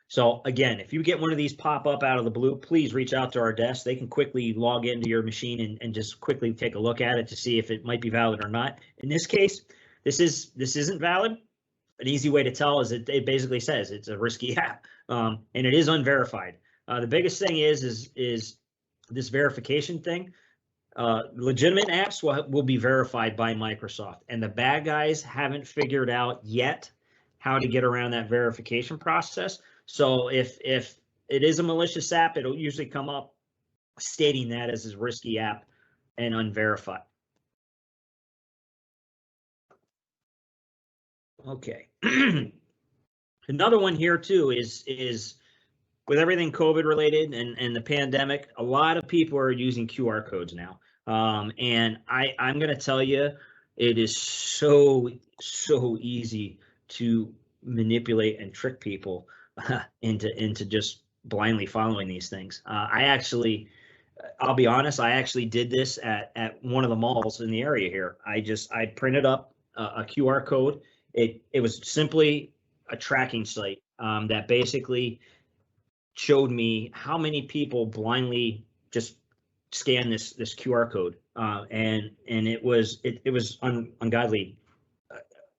So again, if you get one of these pop up out of the blue, please reach out to our desk. They can quickly log into your machine and just quickly take a look at it to see if it might be valid or not. In this case, this isn't valid. An easy way to tell is it basically says it's a risky app, and it is unverified. The biggest thing is this verification thing. legitimate apps will be verified by Microsoft, and the bad guys haven't figured out yet how to get around that verification process. So if it is a malicious app, it'll usually come up stating that as a risky app and unverified. Okay. Another one here too is with everything COVID related and the pandemic, a lot of people are using QR codes now. And I'm going to tell you, it is so easy to manipulate and trick people into just blindly following these things. I'll be honest, I actually did this at one of the malls in the area here. I printed up a QR code. It was simply a tracking site that basically showed me how many people blindly just scan this QR code, and it was ungodly.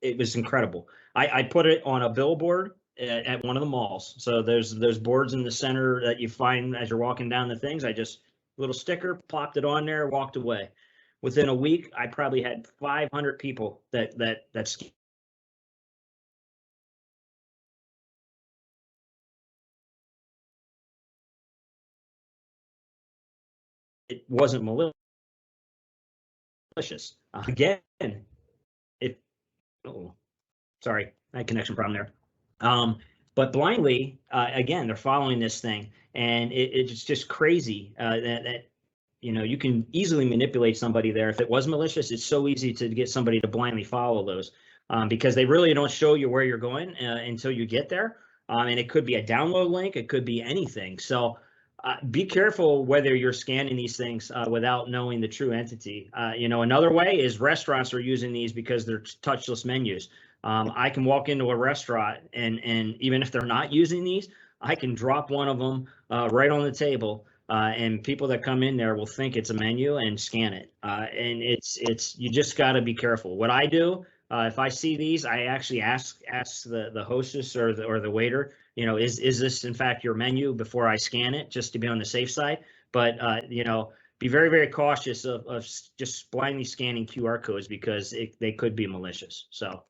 It was incredible. I put it on a billboard at one of the malls. So there's those boards in the center that you find as you're walking down the things. I just little sticker, plopped it on there, walked away. Within a week, I probably had 500 people that it wasn't malicious. Again, sorry, I had connection problem there. But blindly, again, they're following this thing, and it's just crazy that you can easily manipulate somebody there. If it was malicious, it's so easy to get somebody to blindly follow those because they really don't show you where you're going until you get there. And it could be a download link, it could be anything. So be careful whether you're scanning these things without knowing the true entity. Another way is restaurants are using these because they're touchless menus. I can walk into a restaurant and even if they're not using these, I can drop one of them right on the table, and people that come in there will think it's a menu and scan it. And you just got to be careful. What I do, if I see these, I actually ask the hostess or the waiter, is this in fact your menu before I scan it, just to be on the safe side. But be very, very cautious of just blindly scanning QR codes because they could be malicious. So.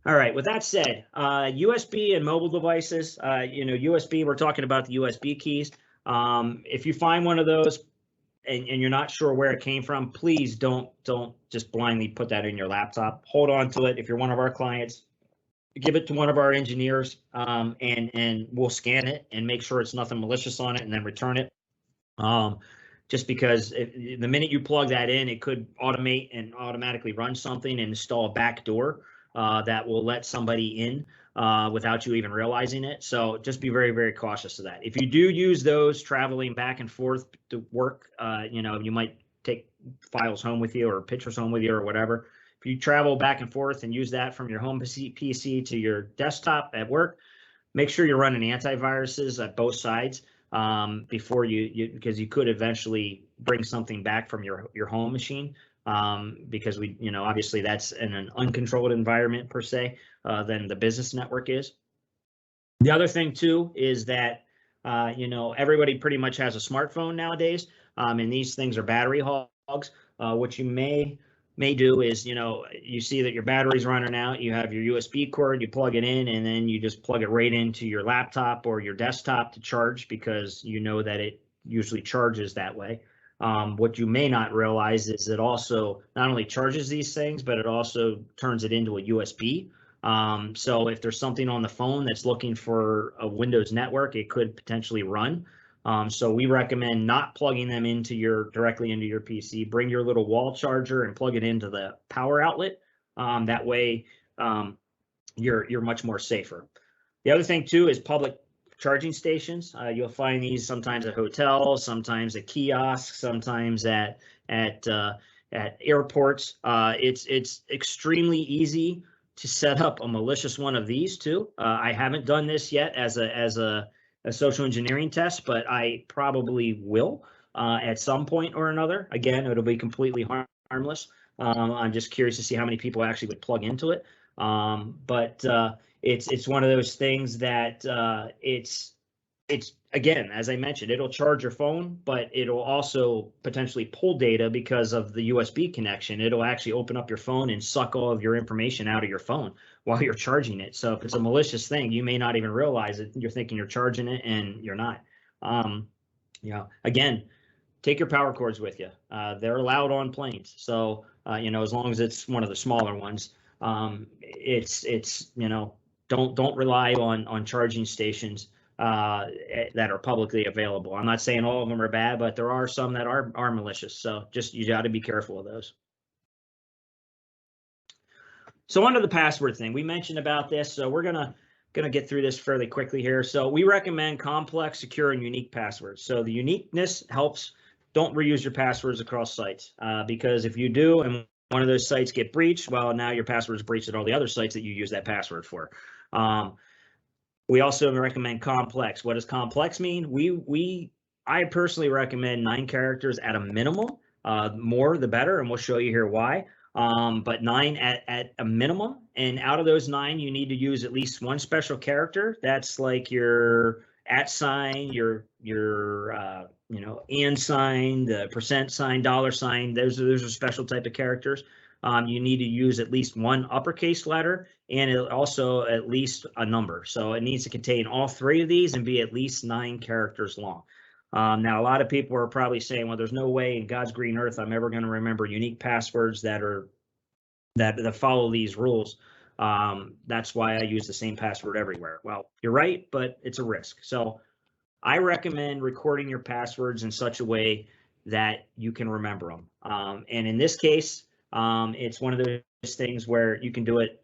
All right, with that said, USB and mobile devices, USB, we're talking about the USB keys. If you find one of those and you're not sure where it came from, please don't just blindly put that in your laptop. Hold on to it. If you're one of our clients, give it to one of our engineers, and we'll scan it and make sure it's nothing malicious on it and then return it. Just because the minute you plug that in, it could automate and automatically run something and install a backdoor that will let somebody in without you even realizing it. So just be very, very cautious of that. If you do use those traveling back and forth to work, you might take files home with you or pictures home with you or whatever. If you travel back and forth and use that from your home PC to your desktop at work, make sure you're running antiviruses at both sides before because you could eventually bring something back from your home machine. Because obviously that's in an uncontrolled environment per se, than the business network is. The other thing too is that, everybody pretty much has a smartphone nowadays, and these things are battery hogs. What you may do is, you see that your battery's running out, you have your USB cord, you plug it in, and then you just plug it right into your laptop or your desktop to charge because you know that it usually charges that way. What you may not realize is it also not only charges these things, but it also turns it into a USB. So if there's something on the phone that's looking for a Windows network, it could potentially run. So we recommend not plugging them directly into your PC. Bring your little wall charger and plug it into the power outlet. That way, you're much more safer. The other thing too is public charging stations. You'll find these sometimes at hotels, sometimes at kiosks, sometimes at airports. It's extremely easy to set up a malicious one of these too. I haven't done this yet as a social engineering test, but I probably will at some point or another. Again, it'll be completely harmless. I'm just curious to see how many people actually would plug into it. But it's one of those things that it's, again, as I mentioned, it'll charge your phone, but it'll also potentially pull data because of the USB connection. It'll actually open up your phone and suck all of your information out of your phone while you're charging it. So if it's a malicious thing, you may not even realize it. You're thinking you're charging it and you're not. Again, take your power cords with you. They're allowed on planes. So, as long as it's one of the smaller ones, don't rely on charging stations that are publicly available. I'm not saying all of them are bad, but there are some that are malicious. So you got to be careful of those. So under the password thing, we mentioned about this. So we're gonna get through this fairly quickly here. So we recommend complex, secure, and unique passwords. So the uniqueness helps. Don't reuse your passwords across sites because if you do and one of those sites get breached, well, now your password is breached at all the other sites that you use that password for. We also recommend complex. What does complex mean? I personally recommend 9 characters at a minimum. More the better, and we'll show you here why. But 9 at a minimum, and out of those 9, you need to use at least one special character. That's like your @ sign, your and sign, the % sign, $sign. Those are special type of characters. You need to use at least one uppercase letter and also at least a number. So it needs to contain all 3 of these and be at least 9 characters long. Now, a lot of people are probably saying, well, there's no way in God's green earth I'm ever going to remember unique passwords that follow these rules. That's why I use the same password everywhere. Well, you're right, but it's a risk. So I recommend recording your passwords in such a way that you can remember them. And in this case, it's one of those things where you can do it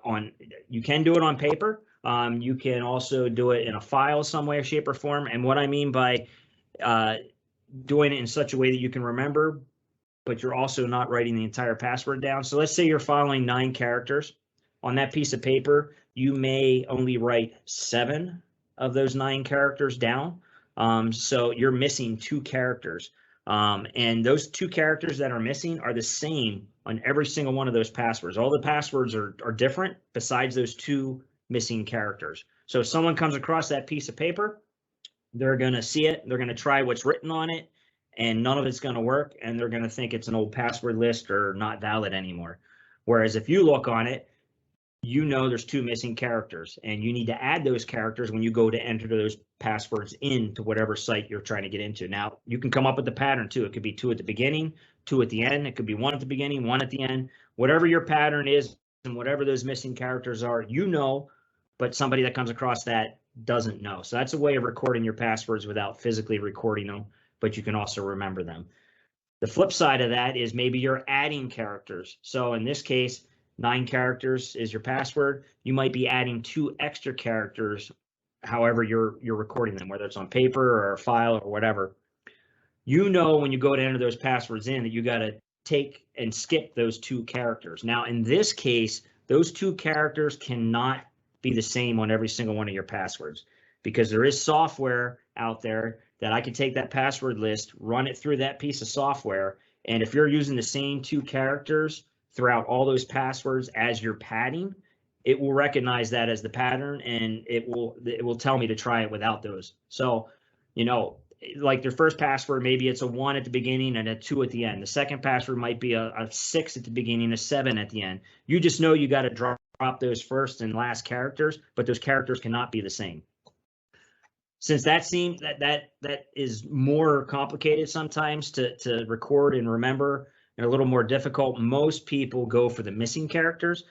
on paper. You can also do it in a file some way, shape, or form. And what I mean by doing it in such a way that you can remember, but you're also not writing the entire password down. So let's say you're following 9 characters. On that piece of paper, you may only write 7 of those 9 characters down. So you're missing 2 characters. And those 2 characters that are missing are the same on every single one of those passwords. All the passwords are different besides those 2 missing characters. So if someone comes across that piece of paper, they're going to see it, they're going to try what's written on it, and none of it's going to work, and they're going to think it's an old password list or not valid anymore. Whereas if you look on it, there's 2 missing characters, and you need to add those characters when you go to enter those passwords into whatever site you're trying to get into. Now, you can come up with the pattern too. It could be 2 at the beginning, 2 at the end. It could be 1 at the beginning, 1 at the end. Whatever your pattern is and whatever those missing characters are, but somebody that comes across that doesn't know. So that's a way of recording your passwords without physically recording them, but you can also remember them. The flip side of that is maybe you're adding characters. So in this case, 9 characters is your password. You might be adding 2 extra characters, however you're recording them, whether it's on paper or a file or whatever. When you go to enter those passwords in that you got to take and skip those 2 characters. Now, in this case, those 2 characters cannot be the same on every single one of your passwords, because there is software out there that I can take that password list, run it through that piece of software, and if you're using the same 2 characters throughout all those passwords as your padding, it will recognize that as the pattern, and it will tell me to try it without those. So, like your first password, maybe it's a 1 at the beginning and a 2 at the end. The second password might be a 6 at the beginning, a 7 at the end. You just know you got to drop those first and last characters, but those characters cannot be the same. Since that seems that is more complicated sometimes to record and remember, and a little more difficult, most people go for the missing characters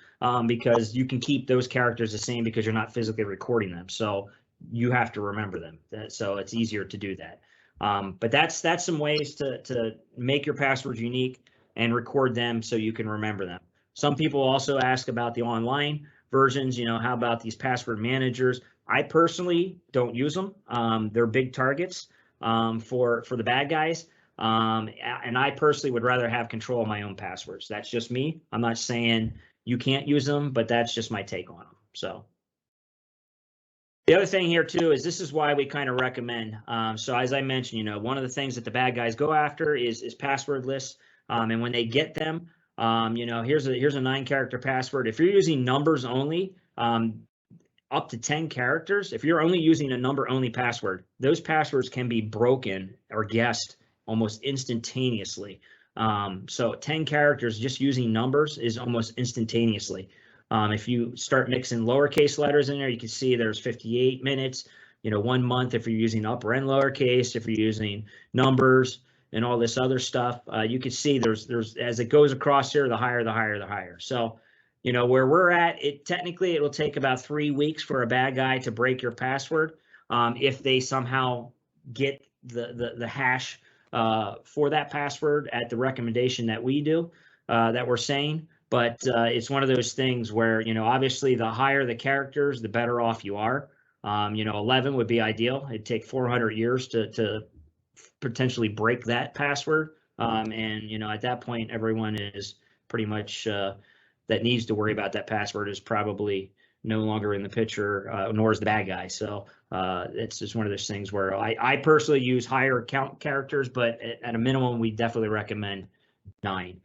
because you can keep those characters the same because you're not physically recording them. So you have to remember them. So it's easier to do that. But that's some ways to make your passwords unique and record them so you can remember them. Some people also ask about the online versions. How about these password managers? I personally don't use them. They're big targets for the bad guys. And I personally would rather have control of my own passwords. That's just me. I'm not saying you can't use them, but that's just my take on them. So the other thing here too is this is why we kind of recommend. So as I mentioned, one of the things that the bad guys go after is password lists. And when they get them, here's a 9-character password. If you're using numbers only, up to 10 characters, if you're only using a number-only password, those passwords can be broken or guessed almost instantaneously. So 10 characters just using numbers is almost instantaneously. If you start mixing lowercase letters in there, you can see there's 58 minutes, 1 month if you're using upper and lowercase, if you're using numbers and all this other stuff. You can see there's as it goes across here, the higher. So, where we're at, technically it will take about 3 weeks for a bad guy to break your password if they somehow get the hash for that password at the recommendation that we do, that we're saying. But it's one of those things where, obviously the higher the characters, the better off you are. 11 would be ideal. It'd take 400 years to potentially break that password. And, at that point, everyone is pretty much that needs to worry about that password is probably no longer in the picture, nor is the bad guy. So it's just one of those things where I personally use higher count characters, but at a minimum, we definitely recommend 9.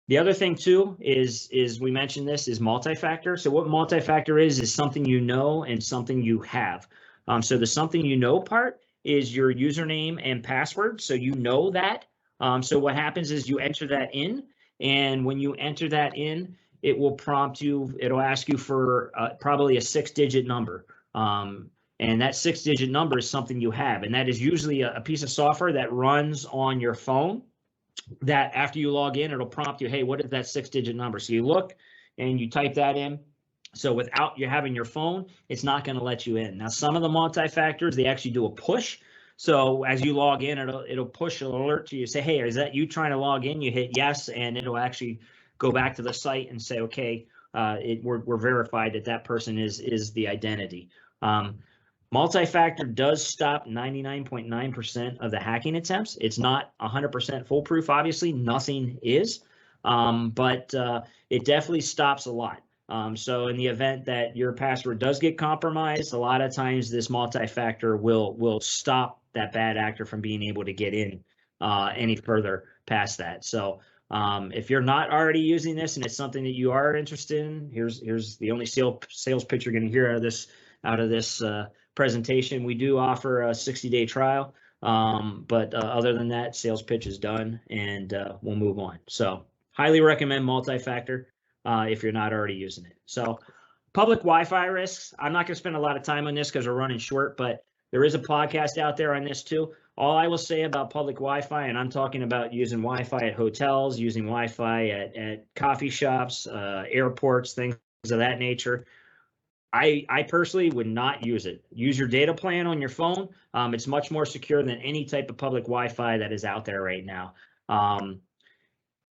The other thing too is we mentioned this is multi-factor. So what multi-factor is something you know and something you have. So the something you know part is your username and password. So you know that. So what happens is you enter that in, and when you enter that in, it will prompt you. It'll ask you for probably a 6-digit number. And that 6-digit number is something you have, and that is usually a piece of software that runs on your phone. That after you log in, it'll prompt you, hey, what is that 6-digit number? So you look and you type that in. So without you having your phone, it's not going to let you in. Now, some of the multi-factors, they actually do a push. So as you log in, it'll push an alert to you, say, hey, is that you trying to log in? You hit yes, and it'll actually go back to the site and say, okay, we're verified that person is the identity. Multi-factor does stop 99.9% of the hacking attempts. It's not 100% foolproof, obviously. Nothing is, but it definitely stops a lot. So in the event that your password does get compromised, a lot of times this multi-factor will stop that bad actor from being able to get in any further past that. So if you're not already using this and it's something that you are interested in, here's the only sales pitch you're going to hear out of this presentation. We do offer a 60-day trial, but other than that, sales pitch is done, and we'll move on. So highly recommend multi-factor if you're not already using it. So public Wi-Fi risks. I'm not going to spend a lot of time on this because we're running short, but there is a podcast out there on this too. All I will say about public Wi-Fi, and I'm talking about using Wi-Fi at hotels, using Wi-Fi at coffee shops, airports, things of that nature. I personally would not use it. Use your data plan on your phone. It's much more secure than any type of public Wi-Fi that is out there right now.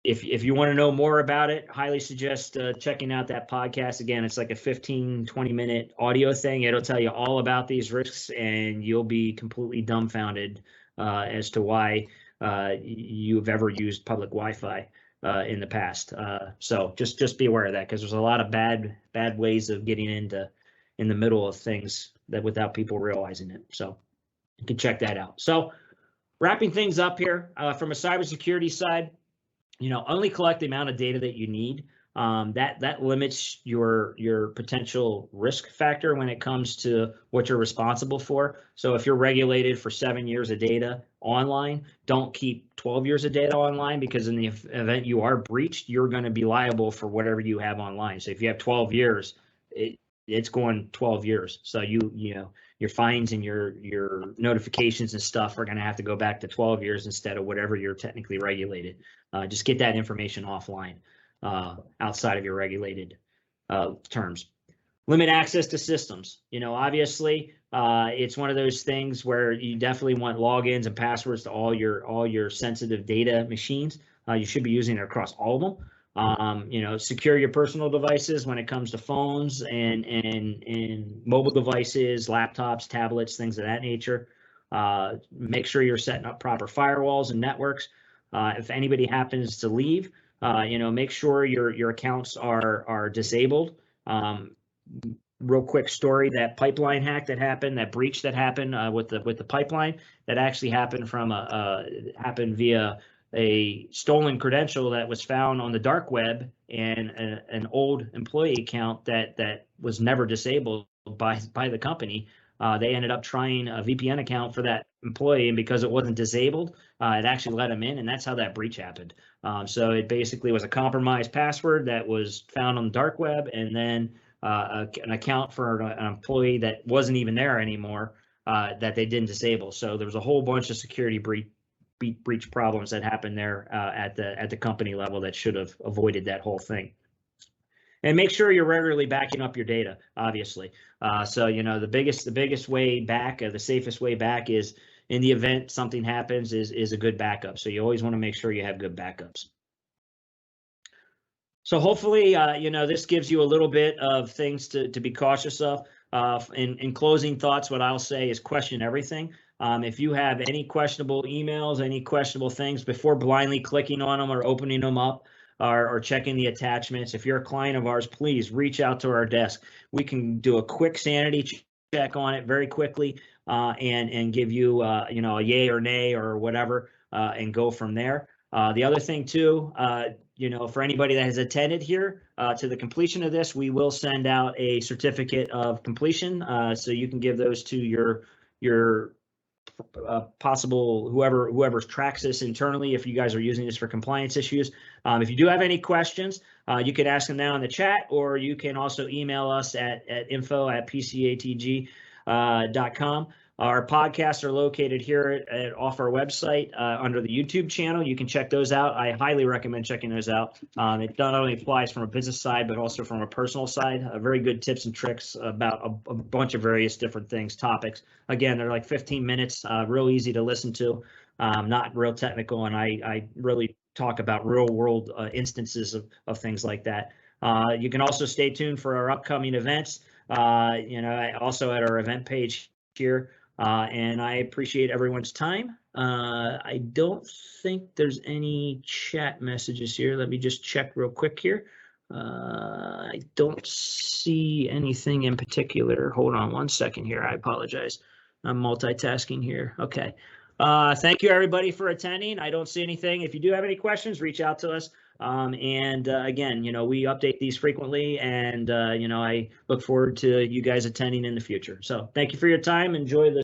If you want to know more about it, highly suggest checking out that podcast. Again, it's like a 15-20 minute audio thing. It'll tell you all about these risks, and you'll be completely dumbfounded as to why you've ever used public Wi-Fi in the past. So just be aware of that, because there's a lot of bad ways of getting in the middle of things that without people realizing it. So you can check that out. So wrapping things up here from a cybersecurity side, only collect the amount of data that you need. That limits your potential risk factor when it comes to what you're responsible for. So if you're regulated for 7 years of data online, don't keep 12 years of data online, because in the event you are breached, you're going to be liable for whatever you have online. So if you have 12 years, it's going 12 years. So your fines and your notifications and stuff are going to have to go back to 12 years instead of whatever you're technically regulated. Just get that information offline. Outside of your regulated terms. Limit access to systems. Obviously, it's one of those things where you definitely want logins and passwords to all your sensitive data machines. You should be using it across all of them. Secure your personal devices when it comes to phones and mobile devices, laptops, tablets, things of that nature. Make sure you're setting up proper firewalls and networks. If anybody happens to leave, make sure your accounts are disabled. Real quick story: that pipeline hack that happened, that breach that happened with the pipeline, that actually happened happened via a stolen credential that was found on the dark web, and an old employee account that was never disabled. by the company. They ended up trying a VPN account for that employee, and because it wasn't disabled, it actually let him in, and that's how that breach happened. So it basically was a compromised password that was found on the dark web, and then an account for an employee that wasn't even there anymore that they didn't disable. So there was a whole bunch of security breach problems that happened there at the company level that should have avoided that whole thing. And make sure you're regularly backing up your data, obviously. So, you know, the biggest way back, the safest way back is, in the event something happens, is a good backup. So you always want to make sure you have good backups. So hopefully, you know, this gives you a little bit of things to be cautious of. In closing thoughts, what I'll say is question everything. If you have any questionable emails, any questionable things, before blindly clicking on them or opening them up, or checking the attachments, if you're a client of ours, please reach out to our desk. We can do a quick sanity check on it very quickly, and give you you know, a yay or nay or whatever, and go from there. The other thing too, you know, for anybody that has attended here to the completion of this, we will send out a certificate of completion, so you can give those to your possible whoever tracks this internally, if you guys are using this for compliance issues. If you do have any questions, you can ask them now in the chat, or you can also email us at info@pcatg.com. Our podcasts are located here off our website under the YouTube channel. You can check those out. I highly recommend checking those out. It not only applies from a business side, but also from a personal side. Very good tips and tricks about a bunch of various different things, topics. Again, they're like 15 minutes, real easy to listen to, not real technical, and I really talk about real world instances of things like that. You can also stay tuned for our upcoming events, you know, also at our event page here. And I appreciate everyone's time. I don't think there's any chat messages here. Let me just check real quick here. I don't see anything in particular. Hold on one second here. I apologize. I'm multitasking here. Okay. Thank you, everybody, for attending. I don't see anything. If you do have any questions, reach out to us. Again, you know, we update these frequently, and, you know, I look forward to you guys attending in the future. So thank you for your time. Enjoy the